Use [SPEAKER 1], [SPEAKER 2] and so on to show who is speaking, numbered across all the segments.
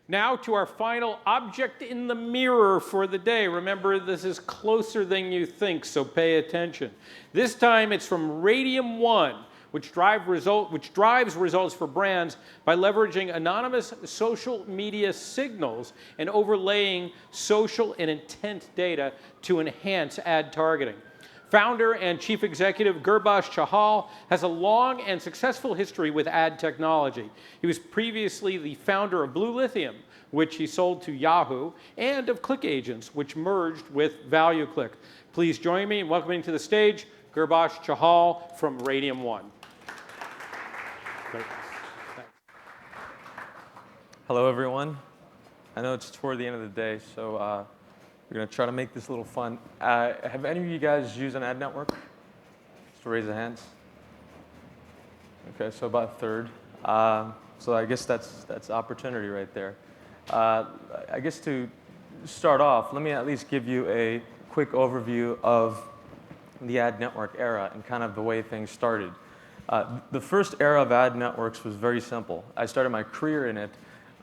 [SPEAKER 1] Now to our final object in the mirror for the day. Remember, this is closer than you think, so pay attention. This time it's from RadiumOne, which drives results for brands by leveraging anonymous social media signals and overlaying social and intent data to enhance ad targeting. Founder and Chief Executive Gurbaksh Chahal has a long and successful history with ad technology. He was previously the founder of Blue Lithium, which he sold to Yahoo, and of Click Agents, which merged with ValueClick. Please join me in welcoming to the stage Gurbaksh Chahal from RadiumOne.
[SPEAKER 2] Hello, everyone. I know it's toward the end of the day, so we're going to try to make this a little fun. Have any of you guys used an ad network? Just raise your hands. Okay, so about a third. So I guess that's opportunity right there. I guess to start off, let me at least give you a quick overview of the ad network era and kind of the way things started. The first era of ad networks was very simple. I started my career in it,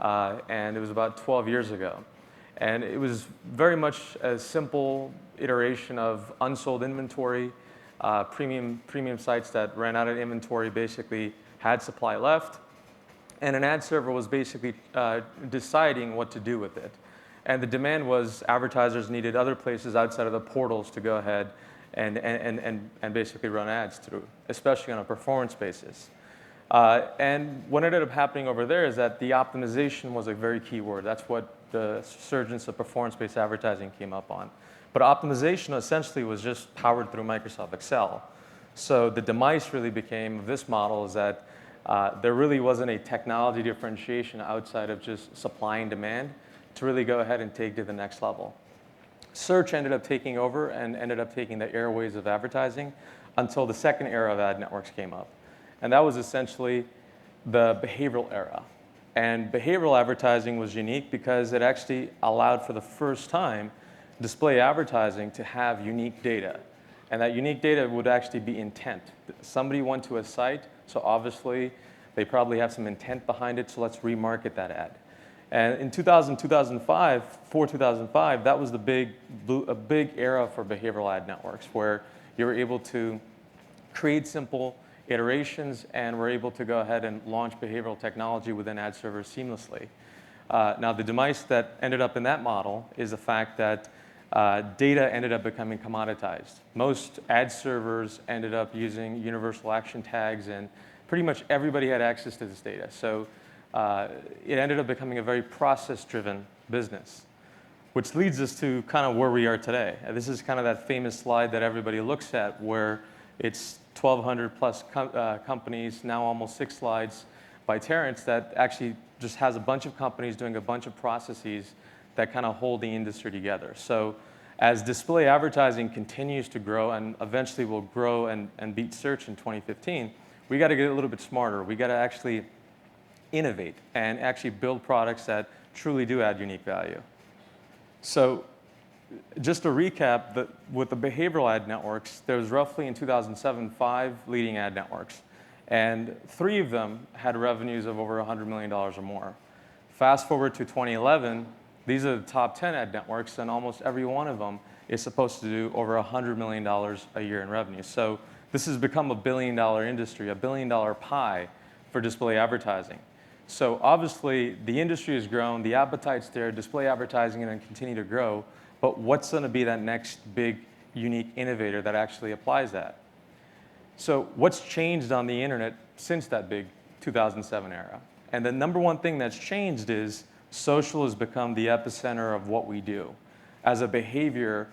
[SPEAKER 2] and it was about 12 years ago. And it was very much a simple iteration of unsold inventory, premium sites that ran out of inventory basically had supply left, and an ad server was basically deciding what to do with it. And the demand was advertisers needed other places outside of the portals to go ahead and basically run ads through, especially on a performance basis. And what ended up happening over there is that the optimization was a very key word. That's what the surgence of performance-based advertising came up on. But optimization essentially was just powered through Microsoft Excel. So the demise really became of this model is that there really wasn't a technology differentiation outside of just supply and demand to really go ahead and take to the next level. Search ended up taking over and ended up taking the airways of advertising until the second era of ad networks came up. And that was essentially the behavioral era. And behavioral advertising was unique because it actually allowed for the first time display advertising to have unique data. And that unique data would actually be intent. Somebody went to a site, so obviously they probably have some intent behind it, so let's remarket that ad. And in 2005, that was a big era for behavioral ad networks where you were able to create simple iterations and were able to go ahead and launch behavioral technology within ad servers seamlessly. Now, the demise that ended up in that model is the fact that data ended up becoming commoditized. Most ad servers ended up using universal action tags, and pretty much everybody had access to this data. So it ended up becoming a very process-driven business, which leads us to kind of where we are today. And this is kind of that famous slide that everybody looks at where it's 1,200 plus companies, now almost 6 slides by Terrence, that actually just has a bunch of companies doing a bunch of processes that kind of hold the industry together. So as display advertising continues to grow and eventually will grow and beat search in 2015, we got to get a little bit smarter. We got to actually innovate and actually build products that truly do add unique value. So just to recap, with the behavioral ad networks, there was roughly in 2007, 5 leading ad networks. And 3 of them had revenues of over $100 million or more. Fast forward to 2011, these are the top 10 ad networks, and almost every one of them is supposed to do over $100 million a year in revenue. So this has become a billion-dollar industry, a billion-dollar pie for display advertising. So obviously, the industry has grown, the appetite's there, display advertising is going to continue to grow. But what's going to be that next big, unique innovator that actually applies that? So what's changed on the internet since that big 2007 era? And the number one thing that's changed is social has become the epicenter of what we do. As a behavior,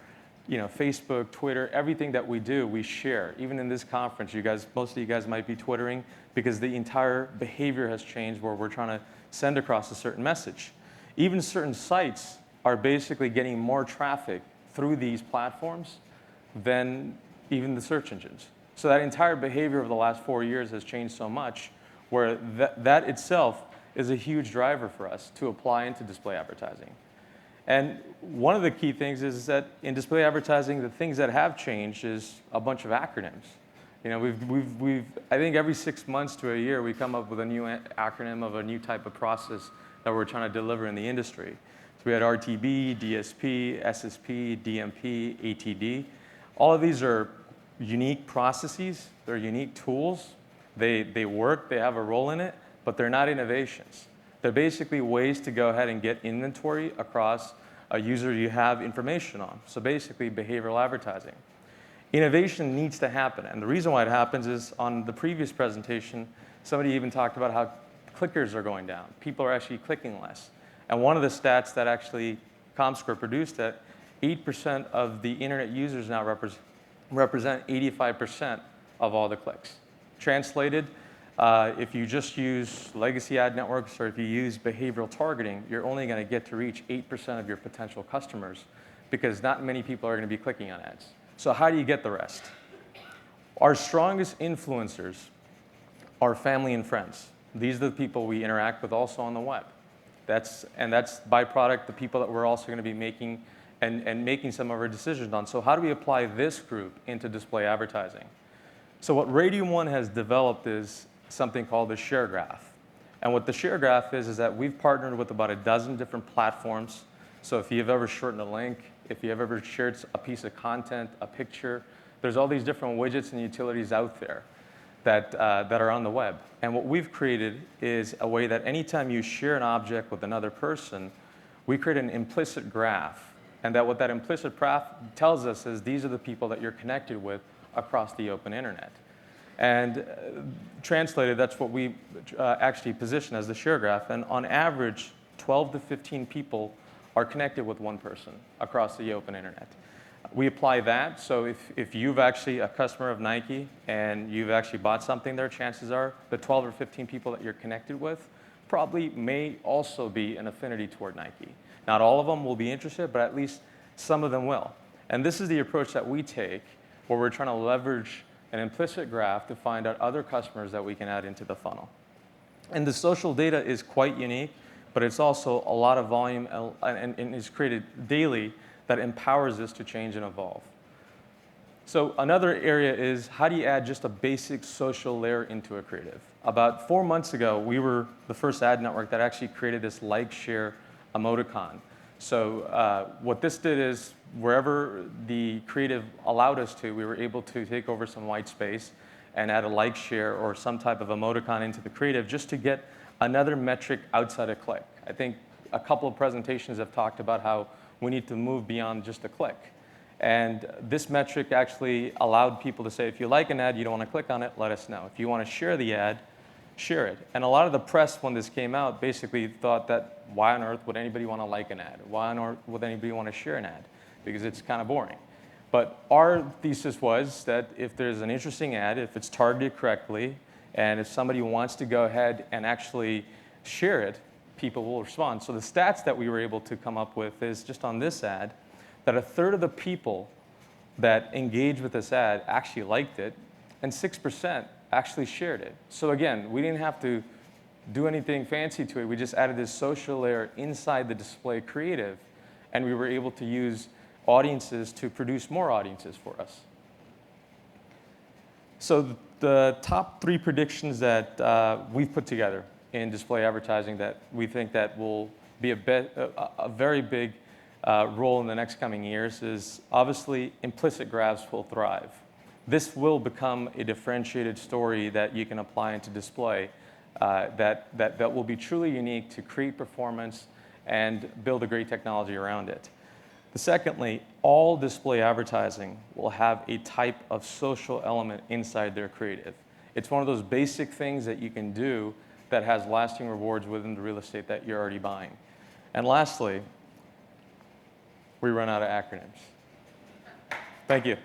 [SPEAKER 2] Facebook, Twitter, everything that we do, we share. Even in this conference, most of you guys might be Twittering because the entire behavior has changed where we're trying to send across a certain message. Even certain sites are basically getting more traffic through these platforms than even the search engines. So that entire behavior of the last 4 years has changed so much where that itself is a huge driver for us to apply into display advertising. And one of the key things is that in display advertising, the things that have changed is a bunch of acronyms. You know, I think every 6 months to a year, we come up with a new acronym of a new type of process that we're trying to deliver in the industry. So we had RTB, DSP, SSP, DMP, ATD. All of these are unique processes. They're unique tools. They work, they have a role in it, but they're not innovations. They're basically ways to go ahead and get inventory across a user you have information on. So basically, behavioral advertising. Innovation needs to happen, and the reason why it happens is on the previous presentation, somebody even talked about how clickers are going down. People are actually clicking less. And one of the stats that actually Comscore produced that 8% of the internet users now represent 85% of all the clicks. Translated, if you just use legacy ad networks or if you use behavioral targeting, you're only going to get to reach 8% of your potential customers because not many people are going to be clicking on ads. So how do you get the rest? Our strongest influencers are family and friends. These are the people we interact with also on the web. That's byproduct, the people that we're also going to be making and making some of our decisions on. So how do we apply this group into display advertising? So what RadiumOne has developed is something called the share graph. And what the share graph is that we've partnered with about a dozen different platforms. So if you've ever shortened a link, if you've ever shared a piece of content, a picture, there's all these different widgets and utilities out there that are on the web. And what we've created is a way that anytime you share an object with another person, we create an implicit graph. And that what that implicit graph tells us is these are the people that you're connected with across the open internet. And translated, that's what we actually position as the share graph. And on average, 12 to 15 people are connected with one person across the open internet. We apply that, so if you've actually a customer of Nike and you've actually bought something there, chances are the 12 or 15 people that you're connected with probably may also be an affinity toward Nike. Not all of them will be interested, but at least some of them will. And this is the approach that we take where we're trying to leverage an implicit graph to find out other customers that we can add into the funnel. And the social data is quite unique, but it's also a lot of volume and is created daily that empowers us to change and evolve. So another area is how do you add just a basic social layer into a creative? About 4 months ago, we were the first ad network that actually created this like, share emoticon. So what this did is wherever the creative allowed us to, we were able to take over some white space and add a like, share, or some type of emoticon into the creative just to get another metric outside a click. I think a couple of presentations have talked about how we need to move beyond just a click. And this metric actually allowed people to say, if you like an ad, you don't want to click on it, let us know. If you want to share the ad, share it. And a lot of the press when this came out basically thought that why on earth would anybody want to like an ad? Why on earth would anybody want to share an ad? Because it's kind of boring. But our thesis was that if there's an interesting ad, if it's targeted correctly, and if somebody wants to go ahead and actually share it, people will respond. So the stats that we were able to come up with is just on this ad, that a third of the people that engaged with this ad actually liked it, and 6% actually shared it. So again, we didn't have to do anything fancy to it. We just added this social layer inside the display creative, and we were able to use audiences to produce more audiences for us. So the top 3 predictions that we've put together in display advertising that we think that will be a very big role in the next coming years is obviously implicit graphs will thrive. This will become a differentiated story that you can apply into display that will be truly unique to create performance and build a great technology around it. Secondly, all display advertising will have a type of social element inside their creative. It's one of those basic things that you can do that has lasting rewards within the real estate that you're already buying. And lastly, we run out of acronyms. Thank you.